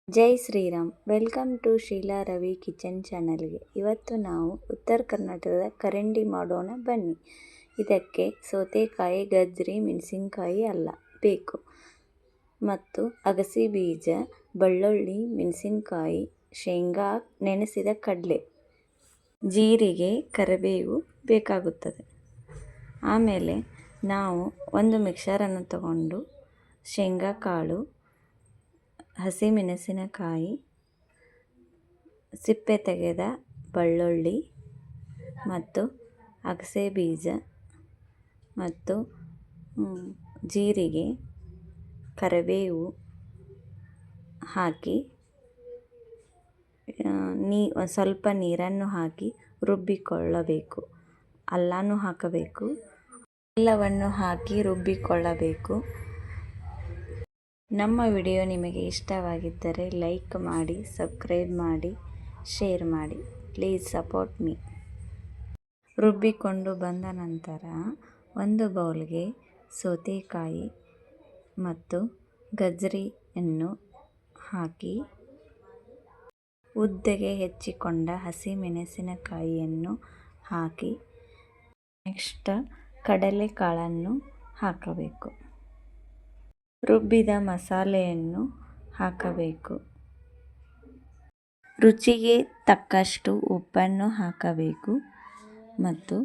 Jai Shriram. Welcome to Sheela Ravi kitchen ಚಾನಲ್ಗೆ. ಇವತ್ತು ನಾವು ಉತ್ತರ ಕರ್ನಾಟಕದ ಕರಂಡಿ ಮಾಡೋಣ ಬನ್ನಿ. ಇದಕ್ಕೆ ಸೌತೆಕಾಯಿ, ಗಜ್ಜರಿ, ಮೆಣಸಿನಕಾಯಿ ಅಲ್ಲ ಬೇಕು ಮತ್ತು ಅಗಸೆ ಬೀಜ, ಬೆಳ್ಳುಳ್ಳಿ, ಮೆಣಸಿನಕಾಯಿ, ಶೇಂಗಾ, ನೆನೆಸಿದ ಕಡಲೆ, ಜೀರಿಗೆ, ಕರಿಬೇವು ಬೇಕಾಗುತ್ತದೆ. ಆಮೇಲೆ ನಾವು ಒಂದು ಮಿಕ್ಸರನ್ನು ತಗೊಂಡು ಶೇಂಗಾ ಕಾಳು, ಹಸಿಮೆಣಸಿನಕಾಯಿ, ಸಿಪ್ಪೆ ತೆಗೆದ ಬೆಳ್ಳುಳ್ಳಿ ಮತ್ತು ಅಗಸೆ ಬೀಜ ಮತ್ತು ಜೀರಿಗೆ, ಕರಿಬೇವು ಹಾಕಿ ಸ್ವಲ್ಪ ನೀರನ್ನು ಹಾಕಿ ರುಬ್ಬಿಕೊಳ್ಳಬೇಕು. ಅಲ್ಲನೂ ಹಾಕಬೇಕು. ಎಲ್ಲವನ್ನು ಹಾಕಿ ರುಬ್ಬಿಕೊಳ್ಳಬೇಕು. ನಮ್ಮ ವಿಡಿಯೋ ನಿಮಗೆ ಇಷ್ಟವಾಗಿದ್ದರೆ ಲೈಕ್ ಮಾಡಿ, ಸಬ್ಸ್ಕ್ರೈಬ್ ಮಾಡಿ, ಶೇರ್ ಮಾಡಿ. Please support me. ರುಬ್ಬಿಕೊಂಡು ಬಂದ ನಂತರ ಒಂದು ಬೌಲ್ಗೆ ಸೌತೆಕಾಯಿ ಮತ್ತು ಗಜ್ಜರಿಯನ್ನು ಹಾಕಿ, ಉದ್ದಗೆ ಹೆಚ್ಚಿಕೊಂಡ ಹಸಿಮೆಣಸಿನಕಾಯಿಯನ್ನು ಹಾಕಿ, ನೆಕ್ಸ್ಟ್ ಕಡಲೆಕಾಳನ್ನು ಹಾಕಬೇಕು. ರುಬ್ಬಿದ ಮಸಾಲೆಯನ್ನು ಹಾಕಬೇಕು. ರುಚಿಗೆ ತಕ್ಕಷ್ಟು ಉಪ್ಪನ್ನು ಹಾಕಬೇಕು ಮತ್ತು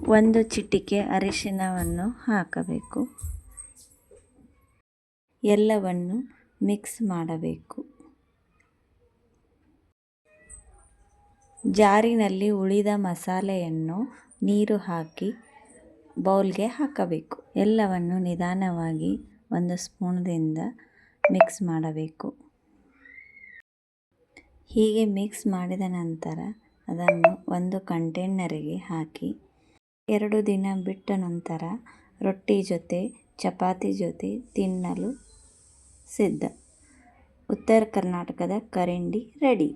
ಒಂದು ಚಿಟಿಕೆ ಅರಿಶಿನವನ್ನು ಹಾಕಬೇಕು. ಎಲ್ಲವನ್ನು ಮಿಕ್ಸ್ ಮಾಡಬೇಕು. ಜಾರಿನಲ್ಲಿ ಉಳಿದ ಮಸಾಲೆಯನ್ನು ನೀರು ಹಾಕಿ ಬೌಲ್ಗೆ ಹಾಕಬೇಕು. ಎಲ್ಲವನ್ನು ನಿಧಾನವಾಗಿ ಒಂದು ಸ್ಪೂನ್ದಿಂದ ಮಿಕ್ಸ್ ಮಾಡಬೇಕು. ಹೀಗೆ ಮಿಕ್ಸ್ ಮಾಡಿದ ನಂತರ ಅದನ್ನು ಒಂದು ಕಂಟೈನರಿಗೆ ಹಾಕಿ 2 ದಿನ ಬಿಟ್ಟ ನಂತರ ರೊಟ್ಟಿ ಜೊತೆ, ಚಪಾತಿ ಜೊತೆ ತಿನ್ನಲು ಸಿದ್ಧ. ಉತ್ತರ ಕರ್ನಾಟಕದ ಕರಂಡಿ ರೆಡಿ.